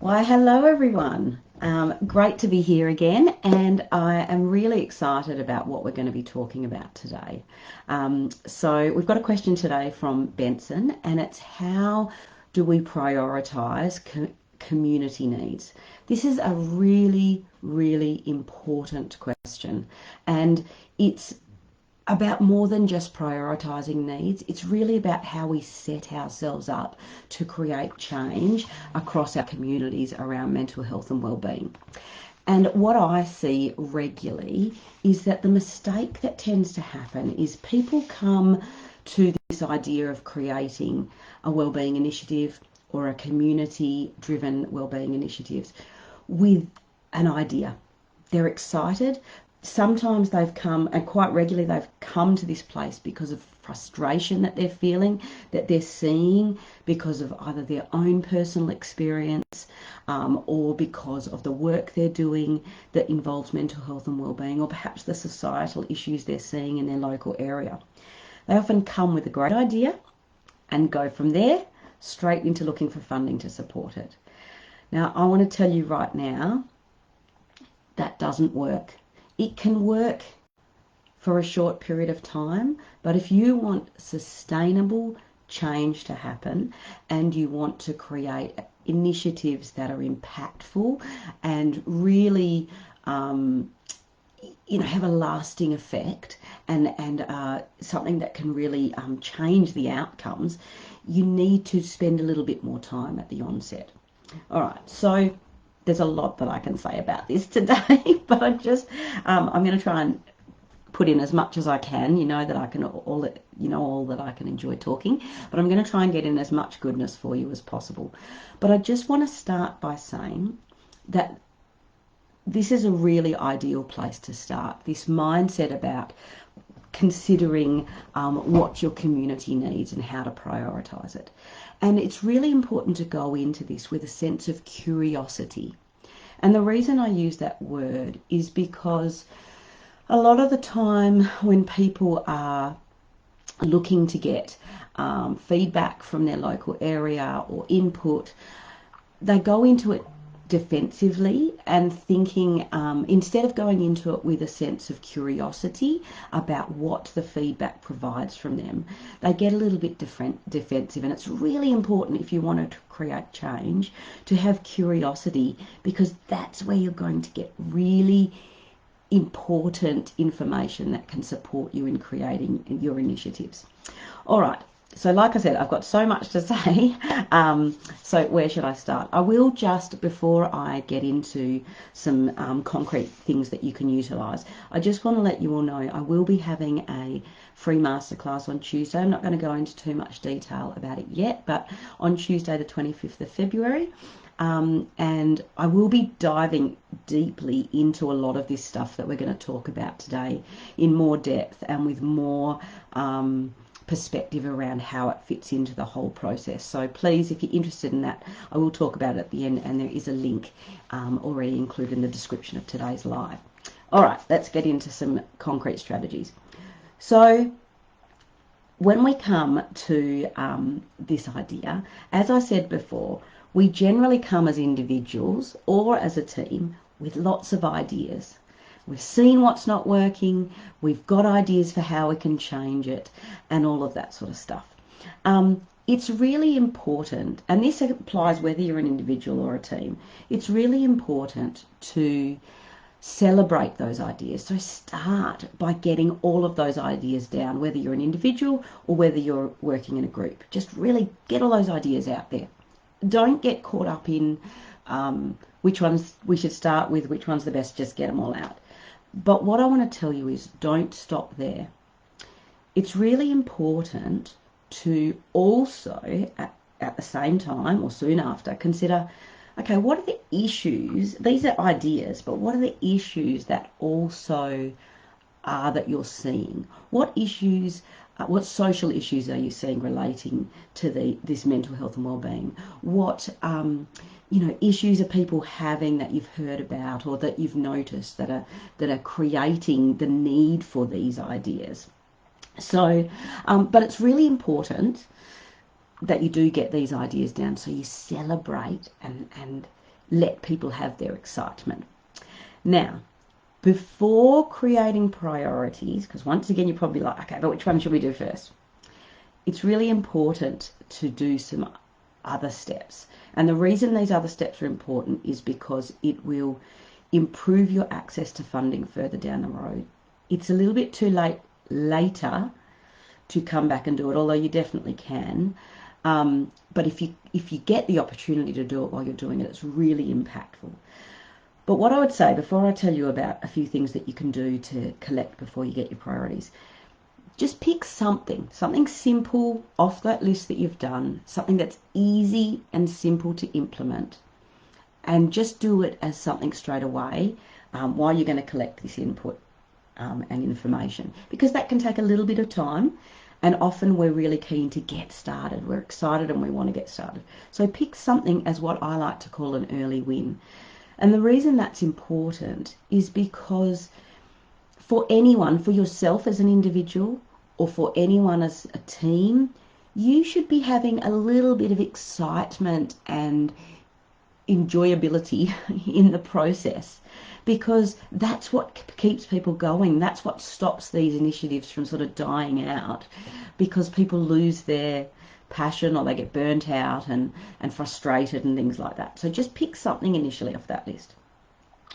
Why, hello everyone. Great to be here again, and I am really excited about what we're going to be talking about today. So we've got a question today from Benson, and it's how do we prioritise community needs? This is a really, really important question, and it's about more than just prioritising needs. It's really about how we set ourselves up to create change across our communities around mental health and wellbeing. And what I see regularly is that the mistake that tends to happen is people come to this idea of creating a wellbeing initiative or a community-driven wellbeing initiatives with an idea. They're excited. Sometimes they've come, and quite regularly they've come to this place because of frustration that they're feeling, that they're seeing because of either their own personal experience or because of the work they're doing that involves mental health and wellbeing, or perhaps the societal issues they're seeing in their local area. They often come with a great idea and go from there straight into looking for funding to support it. Now, I want to tell you right now, that doesn't work. It can work for a short period of time, but if you want sustainable change to happen and you want to create initiatives that are impactful and really have a lasting effect and something that can really change the outcomes, you need to spend a little bit more time at the onset. All right, so there's a lot that I can say about this today, but I'm going to try and put in as much as I can. You know that I can all that I can enjoy talking, but I'm going to try and get in as much goodness for you as possible. But I just want to start by saying that this is a really ideal place to start. This mindset about considering what your community needs and how to prioritise it. And it's really important to go into this with a sense of curiosity. And the reason I use that word is because a lot of the time when people are looking to get feedback from their local area or input, they go into it defensively and thinking, instead of going into it with a sense of curiosity about what the feedback provides from them, they get a little bit defensive. And it's really important, if you want to create change, to have curiosity, because that's where you're going to get really important information that can support you in creating your initiatives. All right. So like I said, I've got so much to say, so where should I start? I will just, before I get into some concrete things that you can utilise, I just want to let you all know I will be having a free masterclass on Tuesday. I'm not going to go into too much detail about it yet, but on Tuesday the 25th of February, and I will be diving deeply into a lot of this stuff that we're going to talk about today in more depth and with more perspective around how it fits into the whole process. So please, if you're interested in that, I will talk about it at the end, and there is a link already included in the description of today's live. All right, let's get into some concrete strategies. So when we come to this idea, as I said before, we generally come as individuals or as a team with lots of ideas. We've seen what's not working, we've got ideas for how we can change it, and all of that sort of stuff. It's really important, and this applies whether you're an individual or a team, it's really important to celebrate those ideas. So start by getting all of those ideas down, whether you're an individual or whether you're working in a group. Just really get all those ideas out there. Don't get caught up in which ones we should start with, which one's the best, just get them all out. But what I want to tell you is don't stop there. It's really important to also, at the same time or soon after, consider, okay, what are the issues? These are ideas, but what are the issues that also are that you're seeing? What issues, what social issues are you seeing relating to this mental health and wellbeing? What issues are people having that you've heard about or that you've noticed that are creating the need for these ideas? So, but it's really important that you do get these ideas down, so you celebrate and let people have their excitement. Now, before creating priorities, because once again you're probably like, okay, but which one should we do first? It's really important to do some other steps. And the reason these other steps are important is because it will improve your access to funding further down the road. It's a little bit too late later to come back and do it, although you definitely can. But if you get the opportunity to do it while you're doing it, it's really impactful. But what I would say, before I tell you about a few things that you can do to collect before you get your priorities, just pick something simple off that list that you've done, something that's easy and simple to implement, and just do it as something straight away while you're going to collect this input and information, because that can take a little bit of time, and often we're really keen to get started. We're excited and we want to get started. So pick something as what I like to call an early win. And the reason that's important is because for anyone, for yourself as an individual, or for anyone as a team, you should be having a little bit of excitement and enjoyability in the process, because that's what keeps people going. That's what stops these initiatives from sort of dying out, because people lose their passion or they get burnt out and frustrated and things like that. So just pick something initially off that list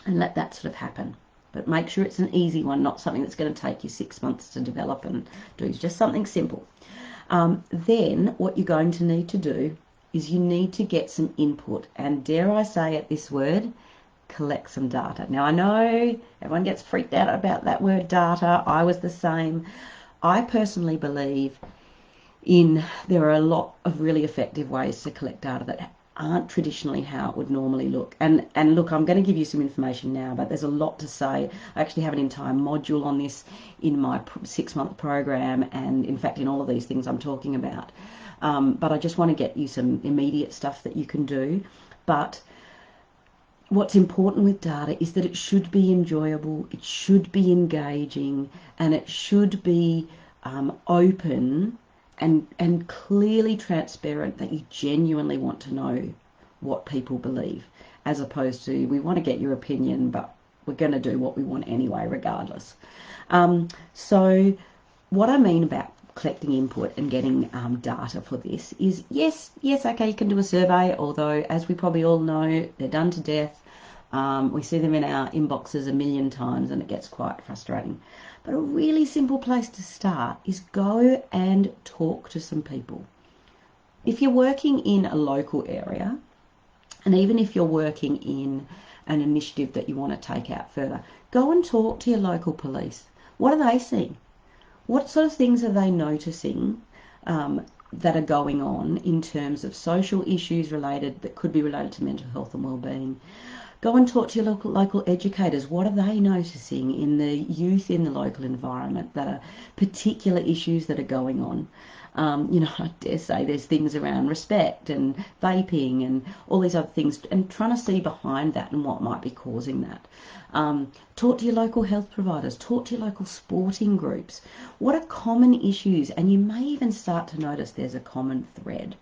and let that sort of happen. But make sure it's an easy one, not something that's going to take you 6 months to develop and do. It's just something simple. Then what you're going to need to do is you need to get some input. And dare I say it, this word, collect some data. Now, I know everyone gets freaked out about that word data. I was the same. I personally believe there are a lot of really effective ways to collect data that aren't traditionally how it would normally look. And look, I'm going to give you some information now, but there's a lot to say. I actually have an entire module on this in my 6-month program, and in fact in all of these things I'm talking about. But I just want to get you some immediate stuff that you can do. But what's important with data is that it should be enjoyable, it should be engaging, and it should be open and clearly transparent, that you genuinely want to know what people believe, as opposed to, we want to get your opinion, but we're going to do what we want anyway, regardless. So what I mean about collecting input and getting data for this is, yes, okay, you can do a survey, although, as we probably all know, they're done to death. We see them in our inboxes a million times and it gets quite frustrating. But a really simple place to start is go and talk to some people. If you're working in a local area, and even if you're working in an initiative that you want to take out further, go and talk to your local police. What are they seeing? What sort of things are they noticing that are going on in terms of social issues that could be related to mental health and wellbeing? Go and talk to your local educators. What are they noticing in the youth in the local environment that are particular issues that are going on? I dare say there's things around respect and vaping and all these other things, and trying to see behind that and what might be causing that. Talk to your local health providers. Talk to your local sporting groups. What are common issues? And you may even start to notice there's a common thread.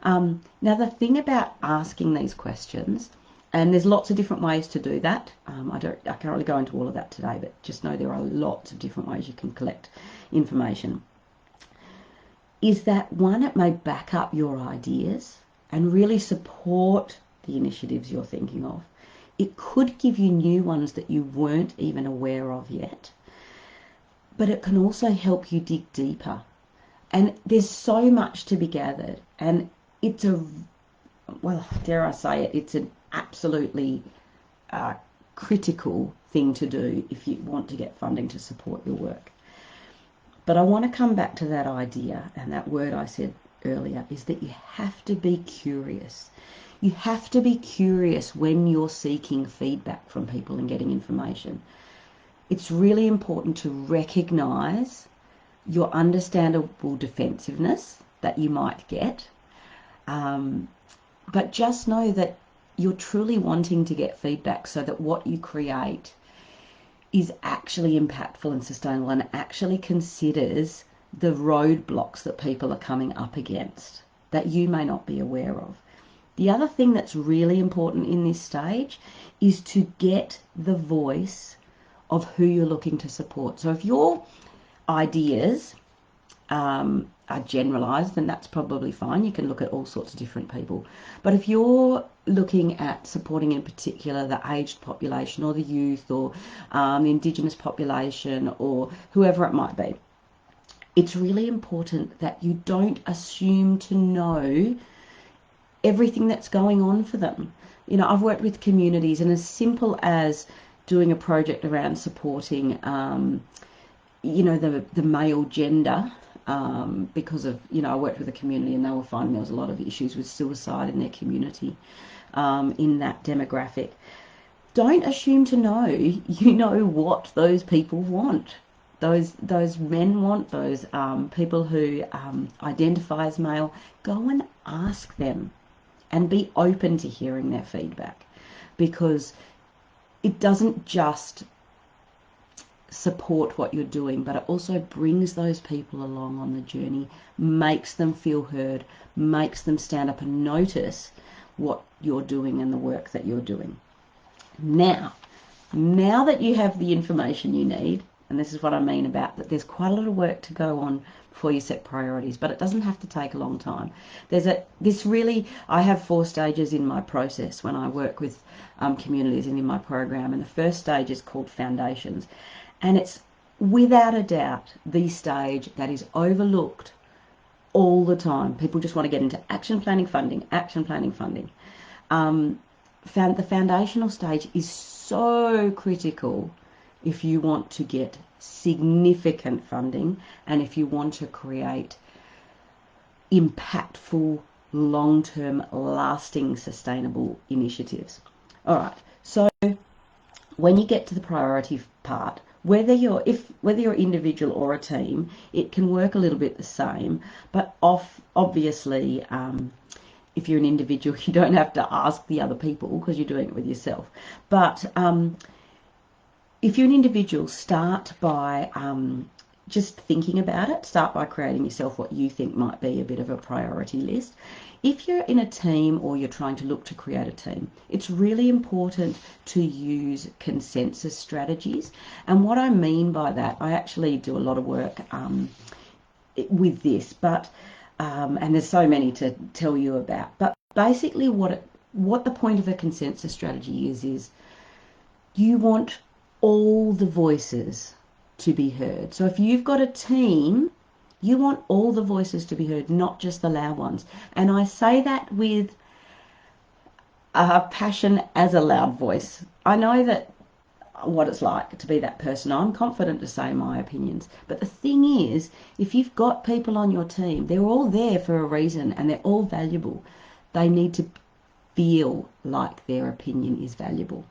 Now, the thing about asking these questions, and there's lots of different ways to do that. I can't really go into all of that today, but just know there are lots of different ways you can collect information. Is that, one, it may back up your ideas and really support the initiatives you're thinking of. It could give you new ones that you weren't even aware of yet. But it can also help you dig deeper. And there's so much to be gathered. And it's dare I say it, it's an absolutely critical thing to do if you want to get funding to support your work. But I want to come back to that idea, and that word I said earlier is that you have to be curious. You have to be curious when you're seeking feedback from people and getting information. It's really important to recognise your understandable defensiveness that you might get, but just know that you're truly wanting to get feedback so that what you create is actually impactful and sustainable and actually considers the roadblocks that people are coming up against that you may not be aware of. The other thing that's really important in this stage is to get the voice of who you're looking to support. So if your ideas are generalized, then that's probably fine. You can look at all sorts of different people. But if you're looking at supporting in particular the aged population or the youth or the Indigenous population or whoever it might be, it's really important that you don't assume to know everything that's going on for them. You know, I've worked with communities, and as simple as doing a project around supporting, you know, the male gender, because of, you know, I worked with a community and they were finding there was a lot of issues with suicide in their community, in that demographic. Don't assume to know you know what those people want. Those men want, those people who identify as male. Go and ask them and be open to hearing their feedback, because it doesn't just support what you're doing, but it also brings those people along on the journey, makes them feel heard, makes them stand up and notice what you're doing and the work that you're doing. Now that you have the information you need, and this is what I mean about that there's quite a lot of work to go on before you set priorities, but it doesn't have to take a long time. I have 4 stages in my process when I work with communities and in my program, and the first stage is called Foundations, and it's without a doubt the stage that is overlooked all the time. People just want to get into action planning funding. The foundational stage is so critical if you want to get significant funding and if you want to create impactful, long-term, lasting, sustainable initiatives. All right, so when you get to the priority part, whether you're individual or a team, it can work a little bit the same, but obviously if you're an individual, you don't have to ask the other people because you're doing it with yourself. But if you're an individual, start by just thinking about it. Start by creating yourself what you think might be a bit of a priority list. If you're in a team or you're trying to look to create a team, it's really important to use consensus strategies. And what I mean by that, I actually do a lot of work with this, but and there's so many to tell you about. But basically what the point of a consensus strategy is you want all the voices to be heard. So if you've got a team, you want all the voices to be heard, not just the loud ones. And I say that with passion as a loud voice. I know that what it's like to be that person. I'm confident to say my opinions. But the thing is, if you've got people on your team, they're all there for a reason and they're all valuable. They need to feel like their opinion is valuable.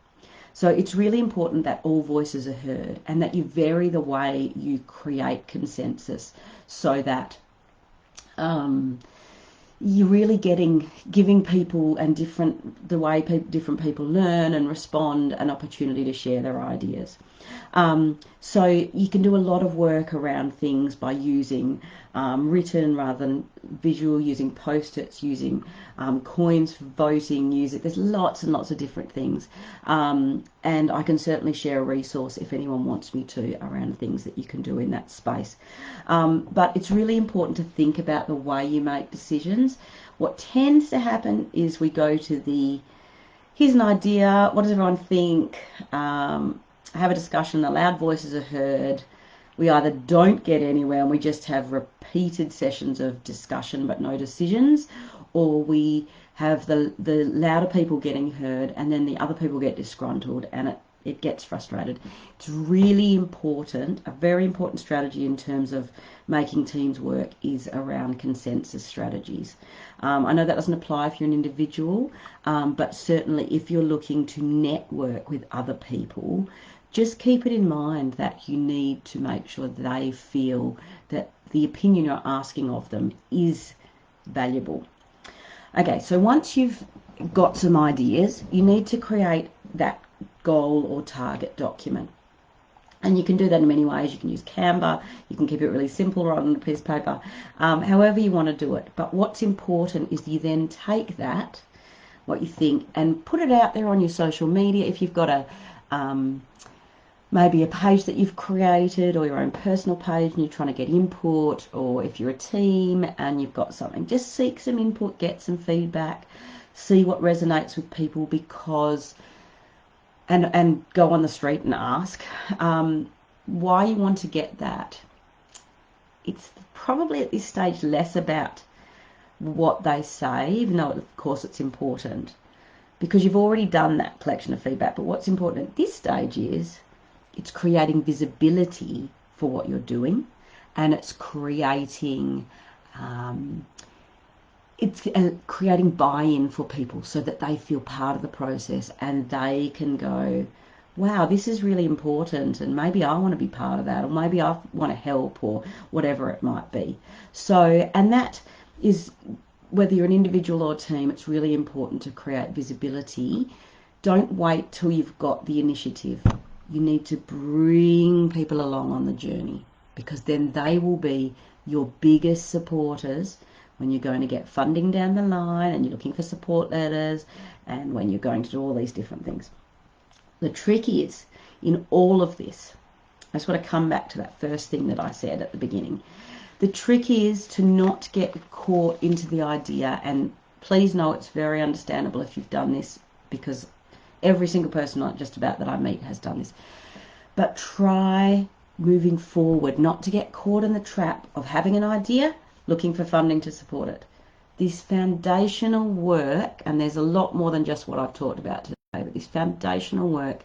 So it's really important that all voices are heard and that you vary the way you create consensus so that you're really giving people and the way different people learn and respond an opportunity to share their ideas. So you can do a lot of work around things by using written rather than visual, using post-its, using coins for voting, there's lots and lots of different things. And I can certainly share a resource if anyone wants me to around things that you can do in that space. But it's really important to think about the way you make decisions. What tends to happen is we go to here's an idea, what does everyone think? Have a discussion, the loud voices are heard. We either don't get anywhere and we just have repeated sessions of discussion but no decisions, or we have the louder people getting heard and then the other people get disgruntled and it gets frustrated. It's really important, a very important strategy in terms of making teams work is around consensus strategies. I know that doesn't apply if you're an individual, but certainly if you're looking to network with other people, just keep it in mind that you need to make sure they feel that the opinion you're asking of them is valuable. Okay, so once you've got some ideas, you need to create that goal or target document. And you can do that in many ways. You can use Canva, you can keep it really simple, write on a piece of paper, however you want to do it. But what's important is you then take that what you think, and put it out there on your social media. If you've got a maybe a page that you've created or your own personal page and you're trying to get input, or if you're a team and you've got something, just seek some input, get some feedback, see what resonates with people, because and go on the street and ask why you want to get that. It's probably at this stage less about what they say, even though of course it's important, because you've already done that collection of feedback. But what's important at this stage is it's creating visibility for what you're doing, and it's creating creating buy-in for people so that they feel part of the process and they can go, wow, this is really important, and maybe I want to be part of that, or maybe I want to help, or whatever it might be. So, and that is, whether you're an individual or team, it's really important to create visibility. Don't wait till you've got the initiative. You need to bring people along on the journey, because then they will be your biggest supporters when you're going to get funding down the line and you're looking for support letters, and when you're going to do all these different things. The trick is, in all of this, I just want to come back to that first thing that I said at the beginning. The trick is to not get caught into the idea, and please know it's very understandable if you've done this, because every single person, not just about, that I meet has done this. But try moving forward not to get caught in the trap of having an idea, looking for funding to support it. This foundational work, and there's a lot more than just what I've talked about today, but this foundational work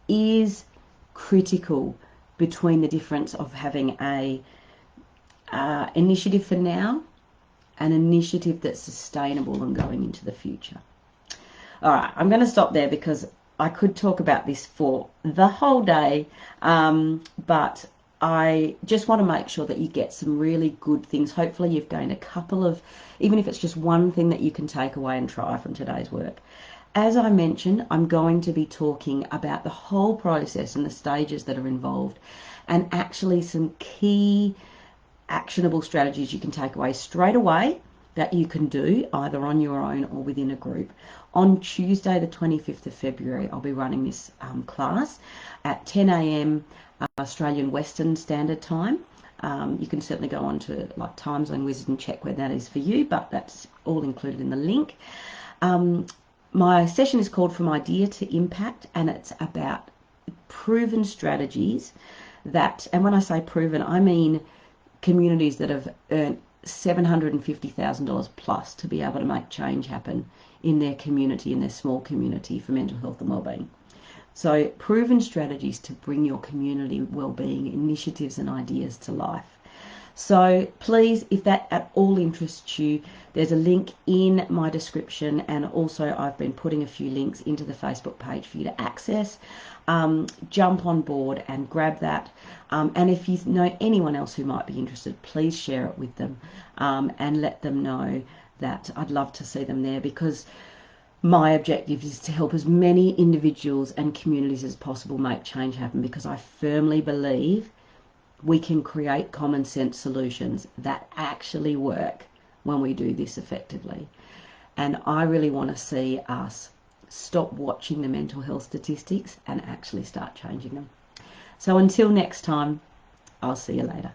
is critical between the difference of having a initiative for now, an initiative that's sustainable and going into the future. All right, I'm going to stop there because I could talk about this for the whole day, but I just want to make sure that you get some really good things. Hopefully you've gained a couple of, even if it's just one thing that you can take away and try from today's work. As I mentioned, I'm going to be talking about the whole process and the stages that are involved, and actually some key actionable strategies you can take away straight away that you can do either on your own or within a group. On Tuesday, the 25th of February, I'll be running this class at 10 a.m. Australian Western Standard Time. You can certainly go on to like Time Zone Wizard and check where that is for you, but that's all included in the link. My session is called From Idea to Impact, and it's about proven strategies that, and when I say proven, I mean communities that have earned $750,000 plus to be able to make change happen in their community, in their small community, for mental health and wellbeing. So proven strategies to bring your community wellbeing initiatives and ideas to life. So please, if that at all interests you, there's a link in my description, and also I've been putting a few links into the Facebook page for you to access. Jump on board and grab that. And if you know anyone else who might be interested, please share it with them and let them know that I'd love to see them there, because my objective is to help as many individuals and communities as possible make change happen, because I firmly believe we can create common sense solutions that actually work when we do this effectively. And I really want to see us stop watching the mental health statistics and actually start changing them. So until next time, I'll see you later.